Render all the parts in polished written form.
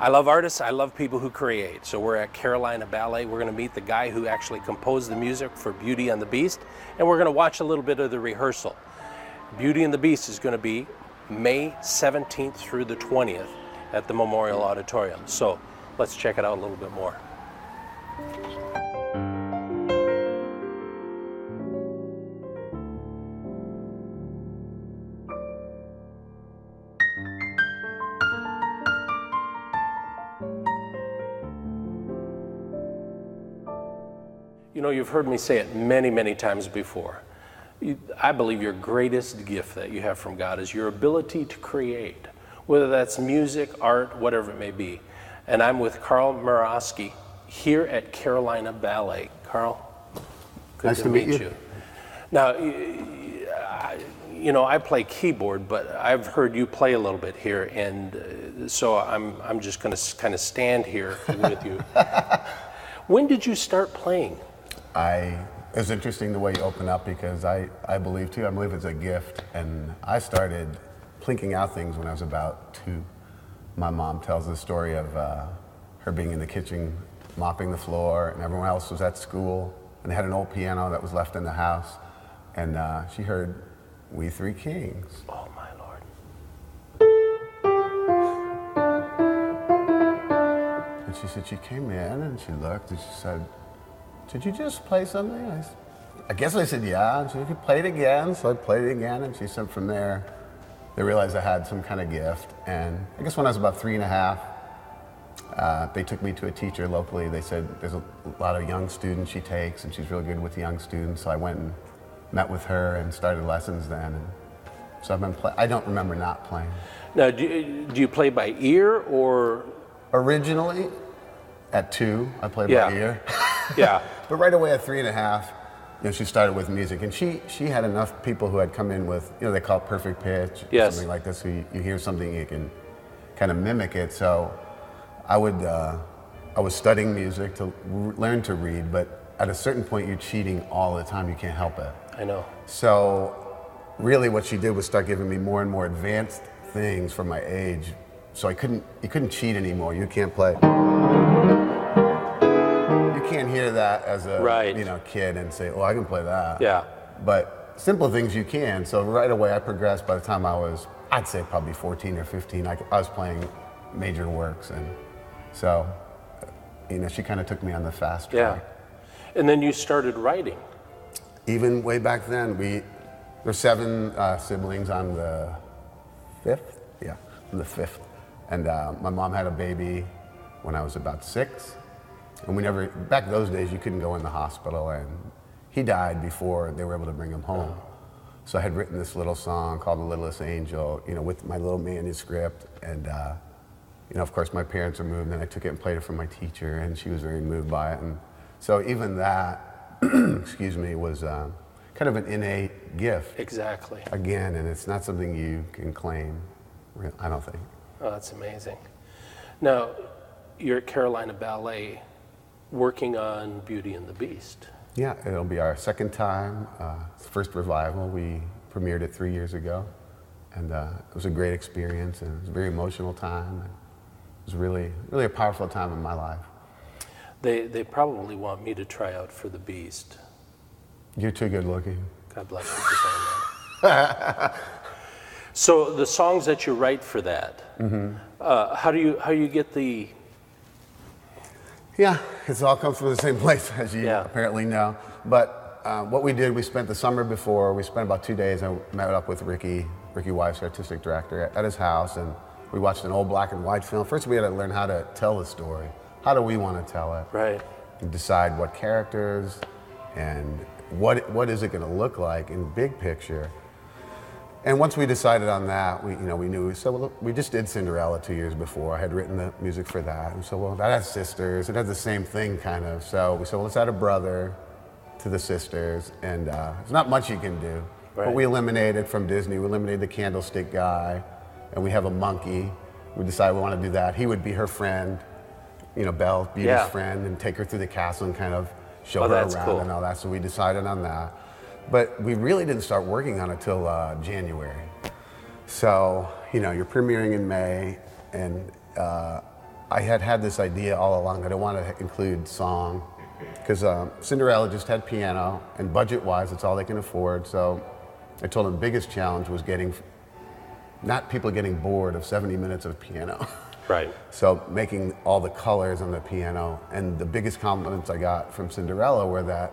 I love artists, I love people who create. So we're at Carolina Ballet. We're going to meet the guy who actually composed the music for Beauty and the Beast, and we're going to watch a little bit of the rehearsal. Beauty and the Beast is going to be May 17th through the 20th at the Memorial Auditorium. So let's check it out a little bit more. You know, you've heard me say it many, many times before. I believe your greatest gift that you have from God is your ability to create, whether that's music, art, whatever it may be. And I'm with Karl Moraski here at Carolina Ballet. Karl, good nice to meet you. Now, you know, I play keyboard, but I've heard you play a little bit here, and so I'm just going to kind of stand here with you. When did you start playing? It was interesting the way you open up, because I believe it's a gift, and I started plinking out things when I was about 2. My mom tells the story of her being in the kitchen mopping the floor, and everyone else was at school, and they had an old piano that was left in the house, and she heard We Three Kings. Oh my Lord. And she said she came in and she looked and she said, "Did you just play something?" I guess I said, "Yeah." And she said, "You play it again." So I played it again, and she said from there, they realized I had some kind of gift. And I guess when I was about 3 and a half, they took me to a teacher locally. They said there's a lot of young students she takes, and she's really good with young students. So I went and met with her and started lessons then. And so I've been I don't remember not playing. Now, do you play by ear or? Originally, at 2, I played by ear. Yeah. But right away at 3 and a half, you know, she started with music, and she had enough people who had come in with, you know, they call it perfect pitch, yes, something like this. So you hear something, you can kind of mimic it. So I was studying music to learn to read, but at a certain point, you're cheating all the time. You can't help it. I know. So really, what she did was start giving me more and more advanced things for my age. So you couldn't cheat anymore. You can't play. You can't hear that as a kid and say, "Oh, I can play that." Yeah. But simple things you can. So right away I progressed. By the time I'd say probably 14 or 15, I was playing major works, and so you know, she kind of took me on the fast track. Yeah. And then you started writing. Even way back then, there's 7 siblings on the 5th. Yeah, on the 5th. And my mom had a baby when I was about 6. And back those days, you couldn't go in the hospital, and he died before they were able to bring him home. So I had written this little song called The Littlest Angel, you know, with my little manuscript. And, you know, of course, my parents were moved, and I took it and played it for my teacher, and she was very moved by it. And so even that, excuse me, was kind of an innate gift. Exactly. Again, and it's not something you can claim, I don't think. Oh, that's amazing. Now, you're at Carolina Ballet working on Beauty and the Beast. Yeah, it'll be our 2nd time. It's the first revival. We premiered it 3 years ago, and it was a great experience, and it was a very emotional time. It was really, really a powerful time in my life. They probably want me to try out for the Beast. You're too good looking. God bless you for saying that. So the songs that you write for that, how do you get the? Yeah, it all comes from the same place, as you apparently know. But what we did, we spent the summer before, we spent about 2 days, and met up with Ricky Weiss, artistic director, at his house, and we watched an old black and white film. First, we had to learn how to tell the story. How do we want to tell it? Right. And decide what characters and what is it going to look like in big picture. And once we decided on that, we knew. So look, we just did Cinderella 2 years before. I had written the music for that. And so, well, that has sisters. It has the same thing, kind of. So we said, well, let's add a brother to the sisters. And there's not much you can do. Right. But we eliminated from Disney. We eliminated the candlestick guy, and we have a monkey. We decided we want to do that. He would be her friend, you know, Belle, Beauty's friend, and take her through the castle and kind of show her around and all that. So we decided on that. But we really didn't start working on it till January. So, you know, you're premiering in May, and I had this idea all along that I wanted to include song, because Cinderella just had piano, and budget-wise, it's all they can afford. So I told them the biggest challenge was not people getting bored of 70 minutes of piano. Right. So making all the colors on the piano, and the biggest compliments I got from Cinderella were that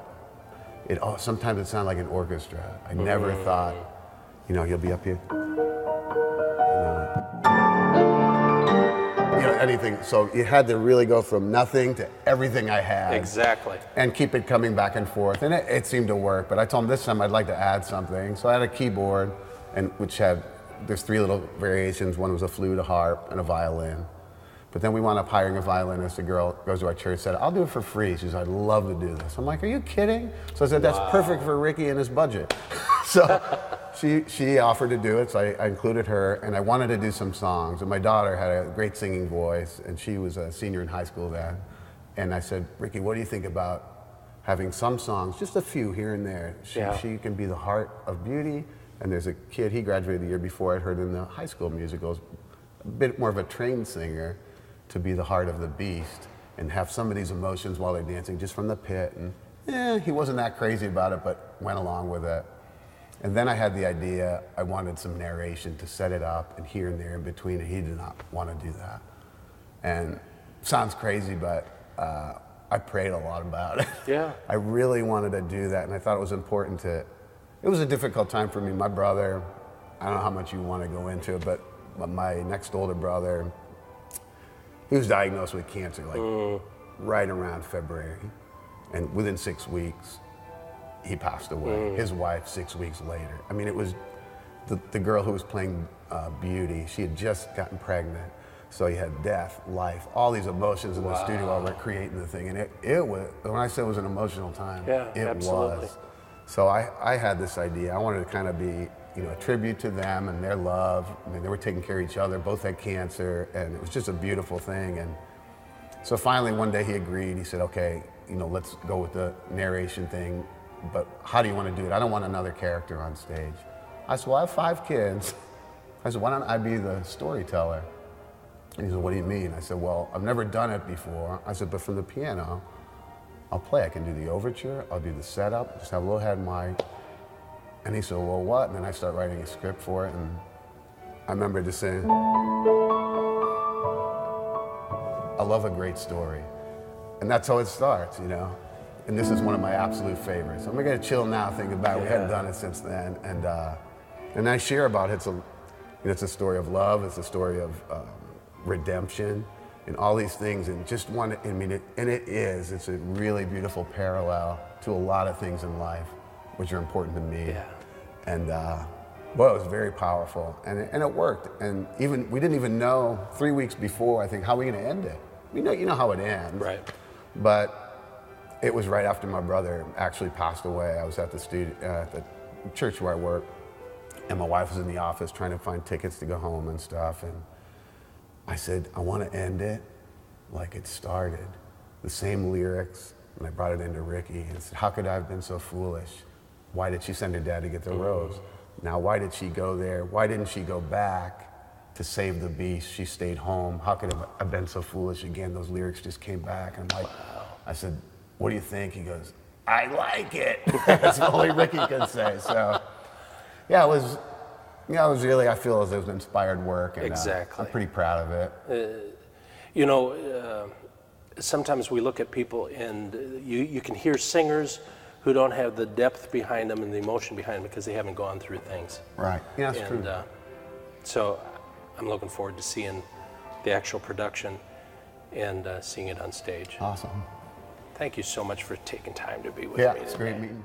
sometimes it sounded like an orchestra. I never thought, you'll be up here. Anything. So you had to really go from nothing to everything I had. Exactly. And keep it coming back and forth. And it seemed to work. But I told him this time I'd like to add something. So I had a keyboard, there's 3 little variations. One was a flute, a harp, and a violin. But then we wound up hiring a violinist. A girl goes to our church, said, I'll do it for free. She said, I'd love to do this. I'm like, are you kidding? So I said, that's perfect for Ricky and his budget. So she offered to do it, so I included her, and I wanted to do some songs. And my daughter had a great singing voice, and she was a senior in high school then. And I said, Ricky, what do you think about having some songs, just a few here and there? She can be the heart of beauty. And there's a kid, he graduated the year before, I'd heard in the high school musicals, a bit more of a trained singer, to be the heart of the beast and have some of these emotions while they're dancing just from the pit. And he wasn't that crazy about it, but went along with it. And then I had the idea, I wanted some narration to set it up, and here and there in between, and he did not want to do that. And sounds crazy, but I prayed a lot about it. Yeah. I really wanted to do that, and I thought it was important it was a difficult time for me. My brother, I don't know how much you want to go into it, but my next older brother, he was diagnosed with cancer right around February. And within 6 weeks, he passed away. His wife 6 weeks later. I mean, it was the girl who was playing Beauty. She had just gotten pregnant. So you had death, life, all these emotions in the studio while we're creating the thing. And it was, when I say it was an emotional time, it absolutely. was. So I had this idea. I wanted to kind of be, a tribute to them and their love. I mean, they were taking care of each other, both had cancer, and it was just a beautiful thing. And so finally one day he agreed. He said, okay, let's go with the narration thing, but how do you want to do it? I don't want another character on stage. I said, well, I have 5 kids. I said, why don't I be the storyteller? And he said, what do you mean? I said, well, I've never done it before. I said, but from the piano, I'll play. I can do the overture, I'll do the setup, just have a little head mic. And he said, well, what? And then I start writing a script for it, and I remember just saying, I love a great story. And that's how it starts, And this is one of my absolute favorites. I'm gonna chill now thinking about it. We hadn't done it since then. And I share about it. It's a story of love, it's a story of redemption, and all these things, and just it's a really beautiful parallel to a lot of things in life which are important to me. Yeah. And it was very powerful, and it worked. And we didn't even know 3 weeks before, I think, how are we gonna end it? You know how it ends. Right. But it was right after my brother actually passed away. I was at the church where I work, and my wife was in the office trying to find tickets to go home and stuff. And I said, I want to end it like it started. The same lyrics, and I brought it into Ricky and said, how could I have been so foolish? Why did she send her dad to get the rose? Now, why did she go there? Why didn't she go back to save the beast? She stayed home. How could I have been so foolish again? Those lyrics just came back. And I'm like, I said, what do you think? He goes, I like it. That's the only Ricky could say. So, yeah, it was really, I feel as it was inspired work. And, exactly. I'm pretty proud of it. Sometimes we look at people and you can hear singers who don't have the depth behind them and the emotion behind them because they haven't gone through things. Right. Yeah, that's true. So I'm looking forward to seeing the actual production and seeing it on stage. Awesome. Thank you so much for taking time to be with me today. Yeah, it's a great meeting.